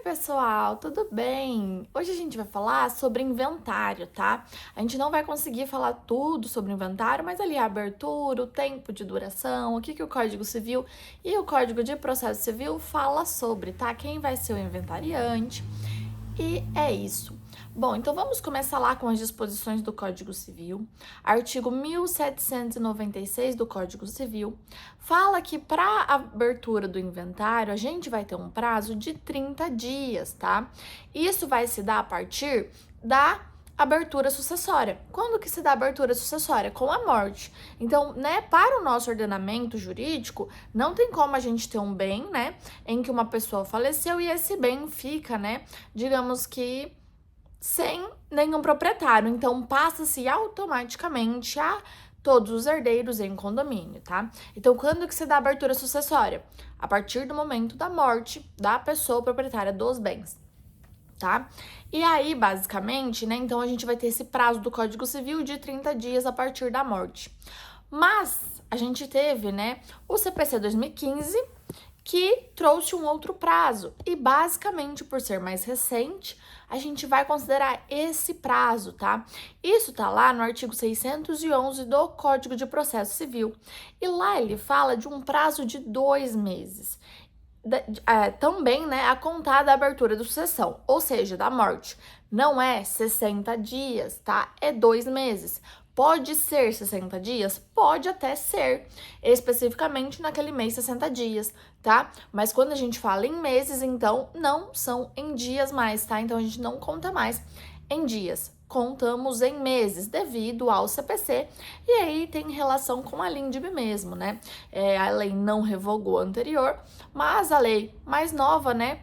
Pessoal, tudo bem? Hoje a gente vai falar sobre inventário, tá? A gente não vai conseguir falar tudo sobre inventário, mas ali a abertura, o tempo de duração, o que o Código Civil e o Código de Processo Civil fala sobre, tá? Quem vai ser o inventariante. E é isso. Bom, então vamos começar lá com as disposições do Código Civil. Artigo 1796 do Código Civil fala que para abertura do inventário a gente vai ter um prazo de 30 dias, tá? Isso vai se dar a partir da abertura sucessória. Quando que se dá a abertura sucessória? Com a morte. Então, né, para o nosso ordenamento jurídico, não tem como a gente ter um bem, né, em que uma pessoa faleceu e esse bem fica, né, digamos que sem nenhum proprietário. Então, passa-se automaticamente a todos os herdeiros em condomínio, tá? Então, quando que se dá a abertura sucessória? A partir do momento da morte da pessoa proprietária dos bens, tá? E aí, basicamente, né, então a gente vai ter esse prazo do Código Civil de 30 dias a partir da morte. Mas a gente teve, né, o CPC 2015, que trouxe um outro prazo. E basicamente, por ser mais recente, a gente vai considerar esse prazo, tá? Isso tá lá no artigo 611 do Código de Processo Civil. E lá ele fala de um prazo de 2 meses. Também, né, a contar da abertura da sucessão, ou seja, da morte. Não é 60 dias, tá? É 2 meses. Pode ser 60 dias? Pode até ser, especificamente naquele mês 60 dias, tá? Mas quando a gente fala em meses, então não são em dias mais, tá? Então a gente não conta mais em dias, contamos em meses devido ao CPC, e aí tem relação com a LINDB mesmo, né? A lei não revogou a anterior, mas a lei mais nova, né,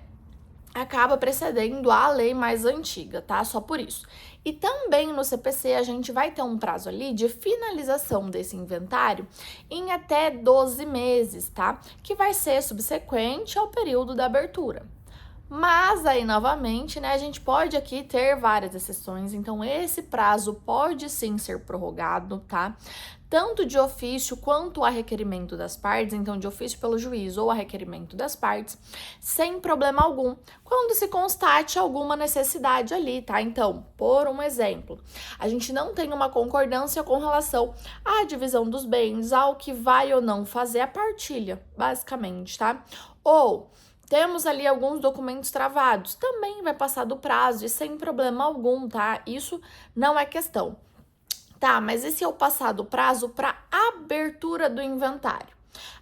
acaba precedendo a lei mais antiga, tá? Só por isso. E também no CPC a gente vai ter um prazo ali de finalização desse inventário em até 12 meses, tá? Que vai ser subsequente ao período da abertura. Mas aí, novamente, né, a gente pode aqui ter várias exceções, então esse prazo pode sim ser prorrogado, tá? Tanto de ofício quanto a requerimento das partes, então de ofício pelo juiz ou a requerimento das partes, sem problema algum, quando se constate alguma necessidade ali, tá? Então, por um exemplo, a gente não tem uma concordância com relação à divisão dos bens, ao que vai ou não fazer a partilha, basicamente, tá? Ou temos ali alguns documentos travados, também vai passar do prazo e sem problema algum, tá? Isso não é questão. Tá, mas e se eu passar do prazo para abertura do inventário?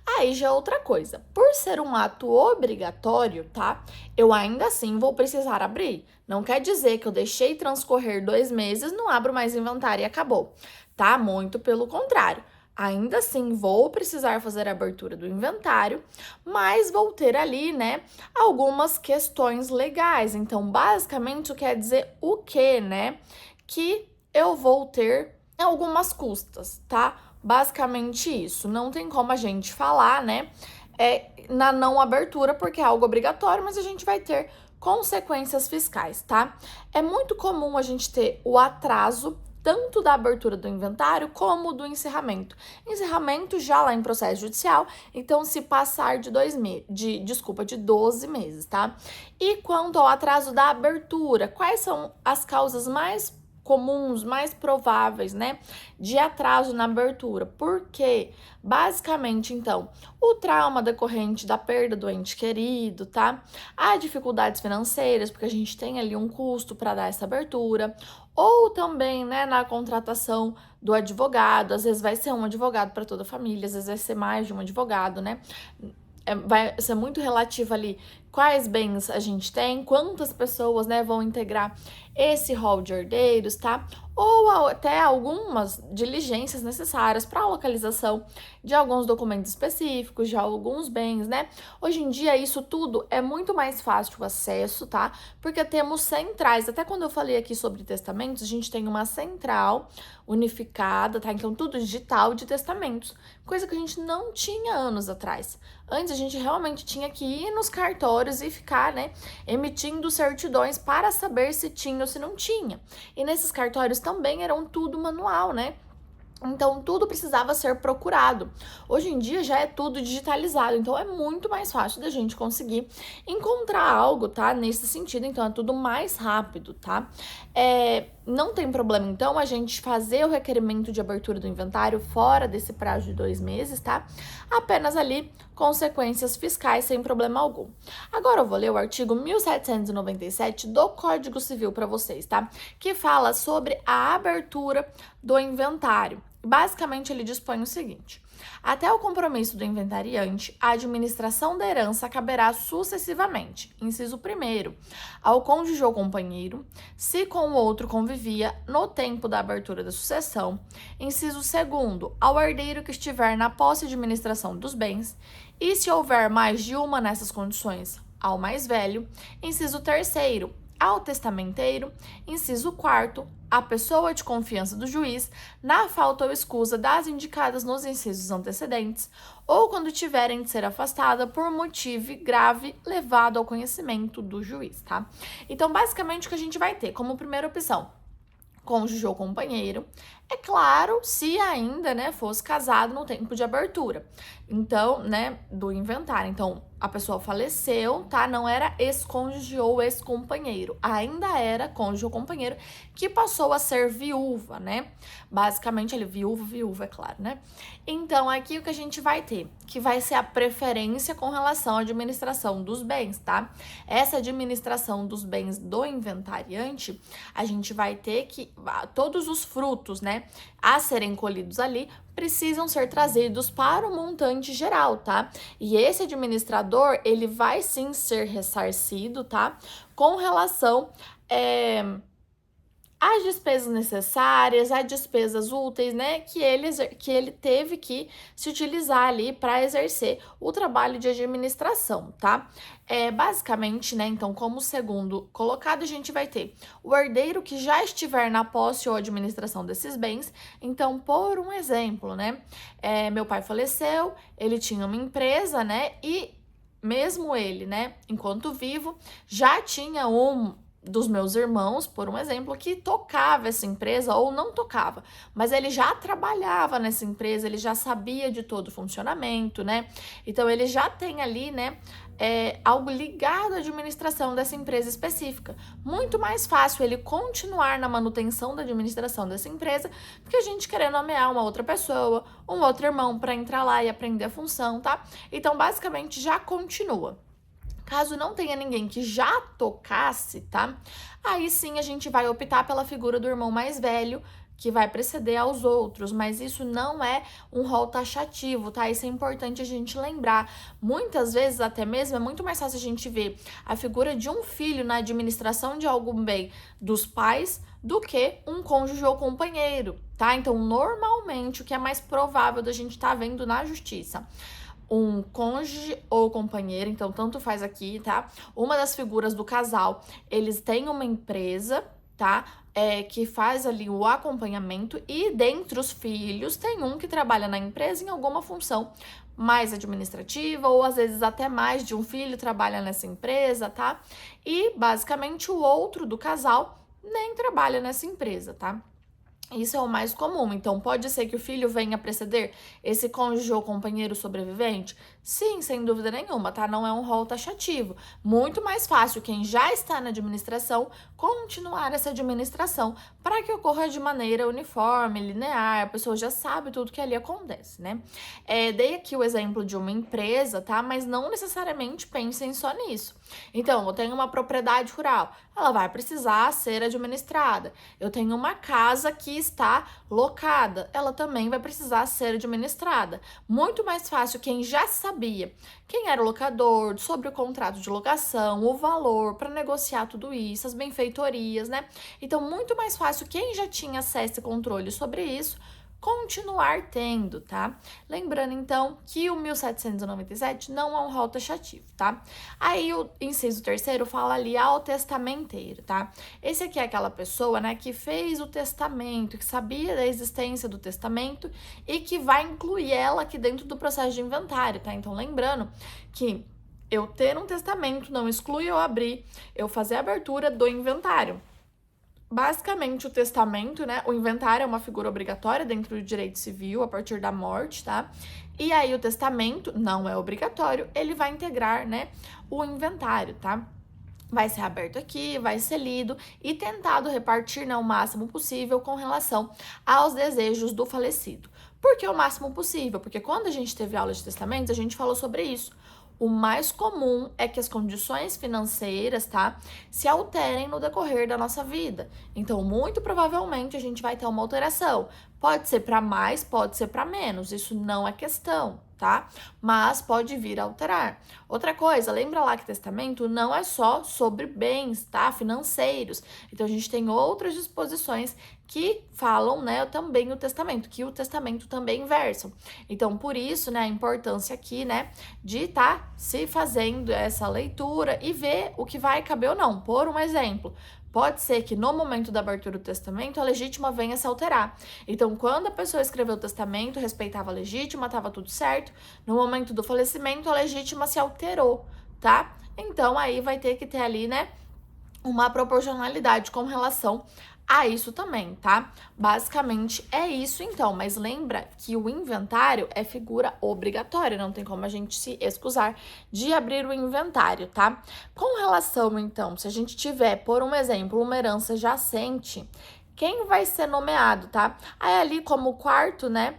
Aí já é outra coisa. Por ser um ato obrigatório, tá? Eu ainda assim vou precisar abrir. Não quer dizer que eu deixei transcorrer 2 meses, não abro mais inventário e acabou, tá? Muito pelo contrário. Ainda assim, vou precisar fazer a abertura do inventário, mas vou ter ali, né, algumas questões legais. Então, basicamente, quer dizer o quê, né? Que eu vou ter algumas custas, tá? Basicamente isso. Não tem como a gente falar, né, na não abertura, porque é algo obrigatório, mas a gente vai ter consequências fiscais, tá? É muito comum a gente ter o atraso tanto da abertura do inventário como do encerramento. Encerramento já lá em processo judicial, então se passar de 12 meses, tá? E quanto ao atraso da abertura, quais são as causas mais comuns, mais prováveis, né, de atraso na abertura? Porque, basicamente, então, o trauma decorrente da perda do ente querido, tá? Há dificuldades financeiras, porque a gente tem ali um custo para dar essa abertura, ou também, né, na contratação do advogado, às vezes vai ser um advogado para toda a família, às vezes vai ser mais de um advogado, né? Vai ser muito relativo ali quais bens a gente tem, quantas pessoas, né, vão integrar esse rol de herdeiros, tá? Ou até algumas diligências necessárias para a localização de alguns documentos específicos, de alguns bens, né? Hoje em dia, isso tudo é muito mais fácil o acesso, tá? Porque temos centrais. Até quando eu falei aqui sobre testamentos, a gente tem uma central unificada, tá? Então, tudo digital de testamentos, coisa que a gente não tinha anos atrás. Antes, a gente realmente tinha que ir nos cartórios e ficar, né, emitindo certidões para saber se tinha ou se não tinha. E nesses cartórios também eram tudo manual, né? Então, tudo precisava ser procurado. Hoje em dia já é tudo digitalizado, então é muito mais fácil da gente conseguir encontrar algo, tá? Nesse sentido, então é tudo mais rápido, tá? Não tem problema, então, a gente fazer o requerimento de abertura do inventário fora desse prazo de 2 meses, tá? Apenas ali consequências fiscais sem problema algum. Agora eu vou ler o artigo 1797 do Código Civil para vocês, tá? Que fala sobre a abertura do inventário. Basicamente, ele dispõe o seguinte: até o compromisso do inventariante, a administração da herança caberá sucessivamente, inciso 1º, ao cônjuge ou companheiro, se com o outro convivia no tempo da abertura da sucessão, inciso 2º, ao herdeiro que estiver na posse e administração dos bens, e se houver mais de uma nessas condições, ao mais velho, inciso 3º, ao testamenteiro, inciso 4º, a pessoa de confiança do juiz, na falta ou escusa das indicadas nos incisos antecedentes, ou quando tiverem de ser afastada por motivo grave levado ao conhecimento do juiz, tá? Então, basicamente, o que a gente vai ter como primeira opção, cônjuge ou companheiro, é claro, se ainda, né, fosse casado no tempo de abertura. Então, né, do inventário. Então, a pessoa faleceu, tá? Não era ex-cônjuge ou ex-companheiro. Ainda era cônjuge ou companheiro que passou a ser viúva, né? Basicamente, ele viúva, é claro, né? Então, aqui o que a gente vai ter, que vai ser a preferência com relação à administração dos bens, tá? Essa administração dos bens do inventariante, a gente vai ter que todos os frutos, né, a serem colhidos ali, precisam ser trazidos para o montante geral, tá? E esse administrador, ele vai sim ser ressarcido, tá? Com relação às despesas necessárias, às despesas úteis, né? Que ele teve que se utilizar ali para exercer o trabalho de administração, tá? Basicamente, né? Então, como segundo colocado, a gente vai ter o herdeiro que já estiver na posse ou administração desses bens. Então, por um exemplo, né? Meu pai faleceu, ele tinha uma empresa, né? E mesmo ele, né? Enquanto vivo, já tinha dos meus irmãos, por um exemplo, que tocava essa empresa ou não tocava, mas ele já trabalhava nessa empresa, ele já sabia de todo o funcionamento, né? Então ele já tem ali, né, algo ligado à administração dessa empresa específica. Muito mais fácil ele continuar na manutenção da administração dessa empresa do que a gente querer nomear uma outra pessoa, um outro irmão para entrar lá e aprender a função, tá? Então, basicamente, já continua. Caso não tenha ninguém que já tocasse, tá? Aí sim a gente vai optar pela figura do irmão mais velho, que vai preceder aos outros, mas isso não é um rol taxativo, tá? Isso é importante a gente lembrar. Muitas vezes, até mesmo, é muito mais fácil a gente ver a figura de um filho na administração de algum bem dos pais do que um cônjuge ou companheiro, tá? Então, normalmente, o que é mais provável da gente estar vendo na justiça, um cônjuge ou companheiro, então tanto faz aqui, tá? Uma das figuras do casal, eles têm uma empresa, tá? Que faz ali o acompanhamento, e dentre os filhos tem um que trabalha na empresa em alguma função mais administrativa, ou às vezes até mais de um filho trabalha nessa empresa, tá? E basicamente o outro do casal nem trabalha nessa empresa, tá? Isso é o mais comum. Então, pode ser que o filho venha preceder esse cônjuge ou companheiro sobrevivente? Sim, sem dúvida nenhuma, tá? Não é um rol taxativo. Muito mais fácil quem já está na administração continuar essa administração para que ocorra de maneira uniforme, linear, a pessoa já sabe tudo que ali acontece, né? Dei aqui o exemplo de uma empresa, tá? Mas não necessariamente pensem só nisso. Então, eu tenho uma propriedade rural, ela vai precisar ser administrada. Eu tenho uma casa que está locada, ela também vai precisar ser administrada. Muito mais fácil quem já sabia quem era o locador, sobre o contrato de locação, o valor para negociar tudo isso, as benfeitorias, né? Então, muito mais fácil quem já tinha acesso e controle sobre isso continuar tendo, tá? Lembrando, então, que o 1797 não é um rol taxativo, tá? Aí, o inciso 3º fala ali ao testamenteiro, tá? Esse aqui é aquela pessoa, né, que fez o testamento, que sabia da existência do testamento e que vai incluir ela aqui dentro do processo de inventário, tá? Então, lembrando que eu ter um testamento não exclui eu abrir, eu fazer a abertura do inventário. Basicamente, o testamento, né? O inventário é uma figura obrigatória dentro do direito civil a partir da morte, tá? E aí, o testamento não é obrigatório, ele vai integrar, né, o inventário, tá? Vai ser aberto aqui, vai ser lido e tentado repartir, né, o máximo possível com relação aos desejos do falecido. Por que o máximo possível? Porque quando a gente teve aula de testamentos, a gente falou sobre isso. O mais comum é que as condições financeiras, tá, se alterem no decorrer da nossa vida. Então, muito provavelmente a gente vai ter uma alteração. Pode ser para mais, pode ser para menos. Isso não é questão, tá? Mas pode vir a alterar. Outra coisa, lembra lá que testamento não é só sobre bens, tá? Financeiros. Então, a gente tem outras disposições que falam, né, também o testamento, que o testamento também versam. Então, por isso, né, a importância aqui, né, de estar se fazendo essa leitura e ver o que vai caber ou não. Por um exemplo, pode ser que no momento da abertura do testamento a legítima venha se alterar. Então, quando a pessoa escreveu o testamento, respeitava a legítima, estava tudo certo. No momento do falecimento, a legítima se alterou, tá? Então, aí vai ter que ter ali, né, uma proporcionalidade com relação a isso também, tá? Basicamente é isso então, mas lembra que o inventário é figura obrigatória, não tem como a gente se excusar de abrir o inventário, tá? Com relação então, se a gente tiver, por um exemplo, uma herança jacente, quem vai ser nomeado, tá? Aí ali como quarto, né,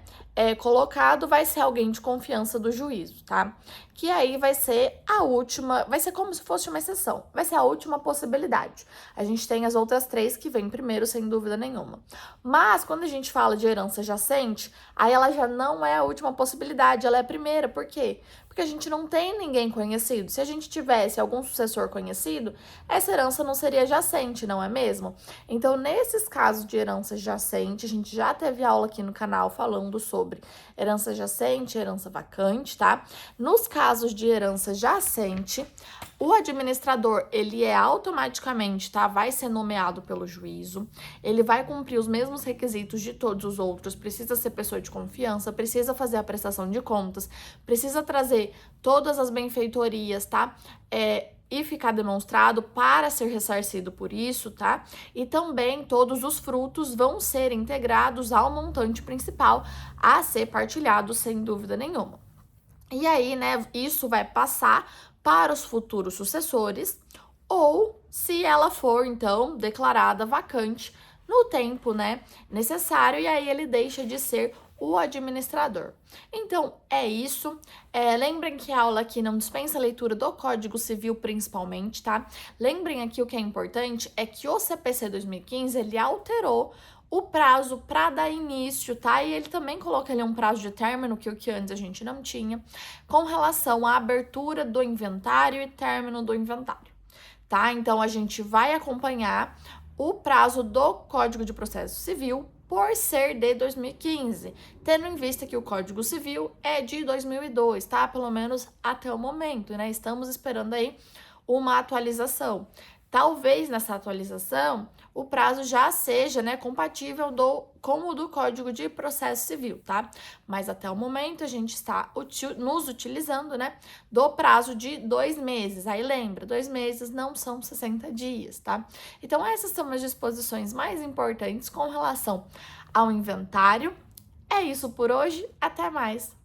colocado vai ser alguém de confiança do juízo, tá? Que aí vai ser a última, vai ser como se fosse uma exceção, vai ser a última possibilidade. A gente tem as outras três que vêm primeiro, sem dúvida nenhuma. Mas quando a gente fala de herança jacente, aí ela já não é a última possibilidade, ela é a primeira. Por quê? Porque a gente não tem ninguém conhecido. Se a gente tivesse algum sucessor conhecido, essa herança não seria jacente, não é mesmo? Então, nesses casos de herança jacente, a gente já teve aula aqui no canal falando sobre herança jacente, herança vacante, tá? Nos casos de herança jacente, o administrador, ele é automaticamente, tá? Vai ser nomeado pelo juízo, ele vai cumprir os mesmos requisitos de todos os outros, precisa ser pessoa de confiança, precisa fazer a prestação de contas, precisa trazer todas as benfeitorias, tá? E ficar demonstrado para ser ressarcido por isso, tá? E também todos os frutos vão ser integrados ao montante principal a ser partilhado, sem dúvida nenhuma. E aí, né, isso vai passar para os futuros sucessores, ou se ela for, então, declarada vacante no tempo, né, necessário, e aí ele deixa de ser o administrador. Então, é isso. Lembrem que a aula aqui não dispensa a leitura do Código Civil, principalmente, tá? Lembrem aqui o que é importante é que o CPC 2015, ele alterou o prazo para dar início, tá? E ele também coloca ali um prazo de término, que o que antes a gente não tinha, com relação à abertura do inventário e término do inventário, tá? Então, a gente vai acompanhar o prazo do Código de Processo Civil por ser de 2015, tendo em vista que o Código Civil é de 2002, tá? Pelo menos até o momento, né? Estamos esperando aí uma atualização. Talvez nessa atualização o prazo já seja, né, compatível com o do Código de Processo Civil, tá? Mas até o momento a gente está nos utilizando, né, do prazo de 2 meses. Aí lembra, 2 meses não são 60 dias, tá? Então essas são as disposições mais importantes com relação ao inventário. É isso por hoje, até mais!